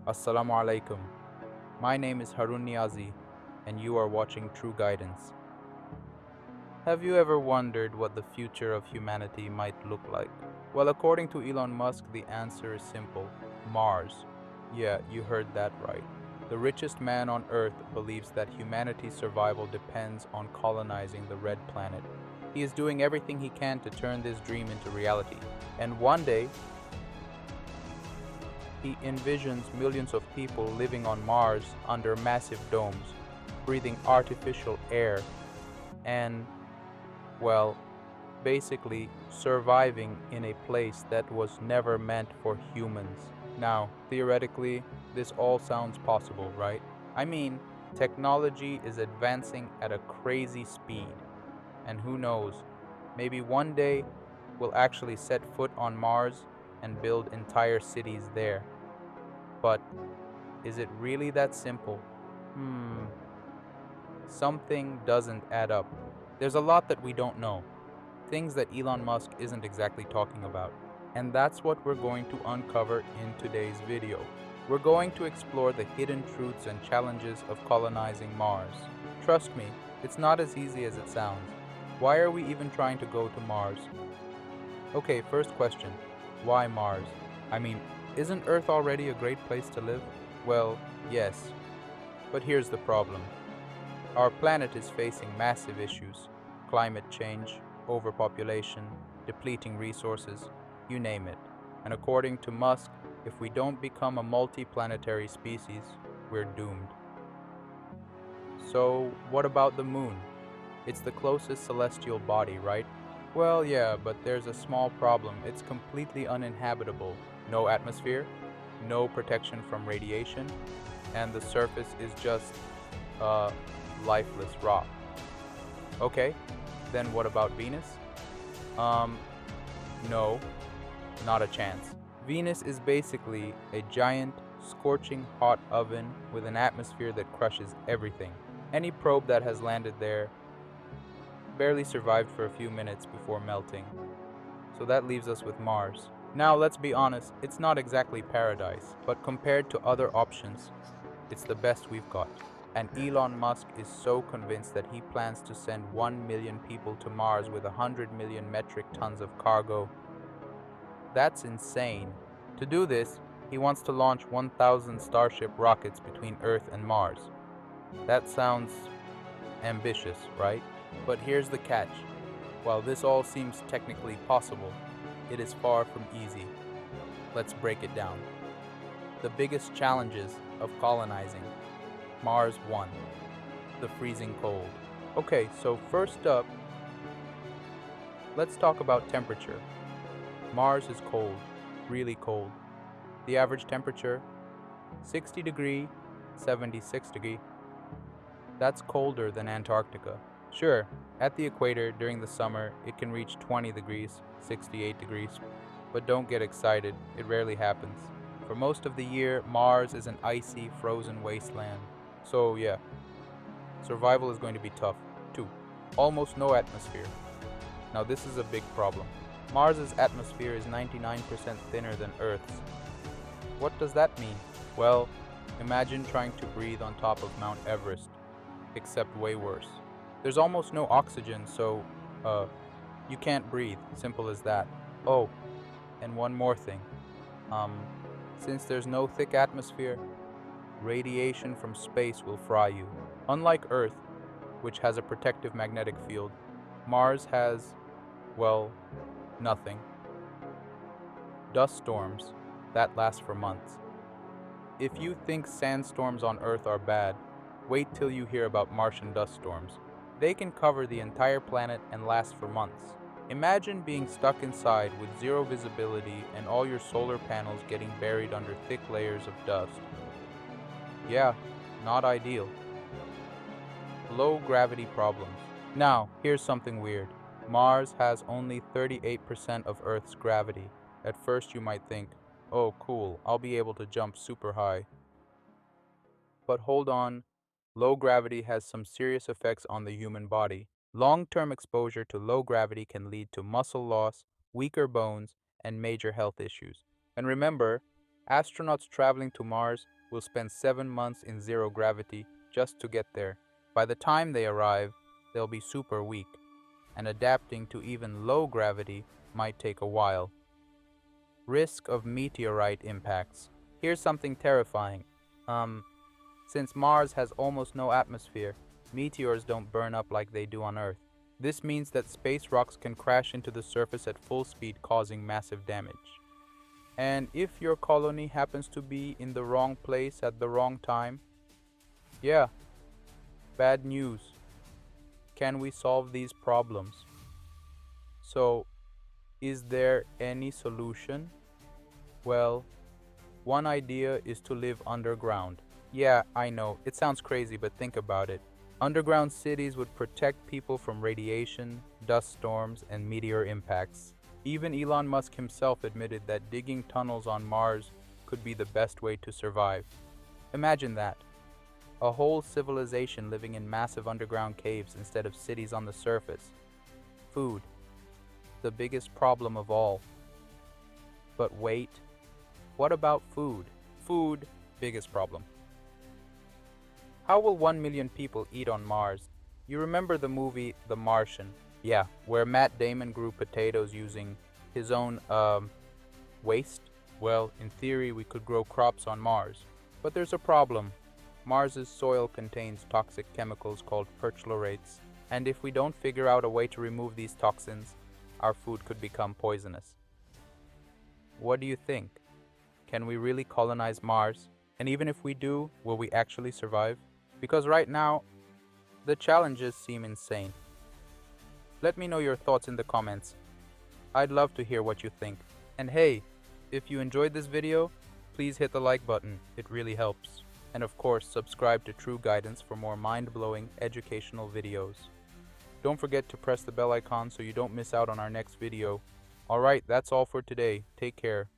Assalamu alaikum. My name is Harun Niazi, and you are watching True Guidance. Have you ever wondered what the future of humanity might look like? Well, according to Elon Musk, the answer is simple: Mars. Yeah, you heard that right. The richest man on Earth believes that humanity's survival depends on colonizing the Red Planet. He is doing everything he can to turn this dream into reality. And one day, he envisions millions of people living on Mars under massive domes, breathing artificial air, and, well, basically surviving in a place that was never meant for humans. Now, theoretically, this all sounds possible, right? I mean, technology is advancing at a crazy speed, and who knows, maybe one day we'll actually set foot on Mars and build entire cities there. But is it really that simple? Hmm, something doesn't add up. There's a lot that we don't know, things that Elon Musk isn't exactly talking about. And that's what we're going to uncover in today's video. We're going to explore the hidden truths and challenges of colonizing Mars. Trust me, it's not as easy as it sounds. Why are we even trying to go to Mars? Okay, first question. Why Mars? I mean, isn't Earth already a great place to live? Well, yes. But here's the problem. Our planet is facing massive issues: climate change, overpopulation, depleting resources, you name it. And according to Musk, if we don't become a multi-planetary species, we're doomed. So, what about the moon? It's the closest celestial body, right? Well, yeah, but there's a small problem. It's completely uninhabitable. No atmosphere, no protection from radiation, and the surface is just a lifeless rock. Okay, then what about Venus? Um, no, not a chance. Venus is basically a giant, scorching hot oven with an atmosphere that crushes everything. Any probe that has landed there barely survived for a few minutes before melting. So that leaves us with Mars. Now, let's be honest, it's not exactly paradise, but compared to other options, it's the best we've got. And Elon Musk is so convinced that he plans to send 1 million people to Mars with 100 million metric tons of cargo. That's insane. To do this, he wants to launch 1,000 Starship rockets between Earth and Mars. That sounds ambitious, right? But here's the catch. While this all seems technically possible, it is far from easy. Let's break it down. The biggest challenges of colonizing. Mars 1. The freezing cold. Okay, so first up, let's talk about temperature. Mars is cold, really cold. The average temperature, 60 degree, 76 degree. That's colder than Antarctica. Sure, at the equator during the summer, it can reach 20 degrees, 68 degrees. But don't get excited, it rarely happens. For most of the year, Mars is an icy, frozen wasteland. So yeah, survival is going to be tough. 2. Almost no atmosphere. Now this is a big problem. Mars's atmosphere is 99% thinner than Earth's. What does that mean? Well, imagine trying to breathe on top of Mount Everest, except way worse. There's almost no oxygen, so, you can't breathe. Simple as that. Oh, and one more thing. Um, since there's no thick atmosphere, radiation from space will fry you. Unlike Earth, which has a protective magnetic field, Mars has, well, nothing. Dust storms that last for months. If you think sandstorms on Earth are bad, wait till you hear about Martian dust storms. They can cover the entire planet and last for months. Imagine being stuck inside with zero visibility and all your solar panels getting buried under thick layers of dust. Yeah, not ideal. Low gravity problems. Now, here's something weird. Mars has only 38% of Earth's gravity. At first you might think, oh cool, I'll be able to jump super high. But hold on, low gravity has some serious effects on the human body. Long-term exposure to low gravity can lead to muscle loss, weaker bones, and major health issues. And remember, Astronauts traveling to Mars will spend 7 months in zero gravity just to get there. By the time they arrive, they'll be super weak, and adapting to even low gravity might take a while. Risk of meteorite impacts. Here's something terrifying. Since Mars has almost no atmosphere, meteors don't burn up like they do on Earth. This means that space rocks can crash into the surface at full speed, causing massive damage. And if your colony happens to be in the wrong place at the wrong time, yeah, bad news. Can we solve these problems? So, is there any solution? Well, one idea is to live underground. Yeah, I know, it sounds crazy, but think about it. Underground cities would protect people from radiation, dust storms, and meteor impacts. Even Elon Musk himself admitted that digging tunnels on Mars could be the best way to survive. Imagine that. A whole civilization living in massive underground caves instead of cities on the surface. Food, the biggest problem of all. But wait, what about food? Food, biggest problem. How will 1 million people eat on Mars? You remember the movie The Martian? Yeah, where Matt Damon grew potatoes using his own, waste? Well, in theory, we could grow crops on Mars. But there's a problem. Mars's soil contains toxic chemicals called perchlorates, and if we don't figure out a way to remove these toxins, our food could become poisonous. What do you think? Can we really colonize Mars? And even if we do, will we actually survive? Because right now, the challenges seem insane. Let me know your thoughts in the comments. I'd love to hear what you think. And hey, if you enjoyed this video, please hit the like button. It really helps. And of course, subscribe to True Guidance for more mind-blowing educational videos. Don't forget to press the bell icon so you don't miss out on our next video. Alright, that's all for today. Take care.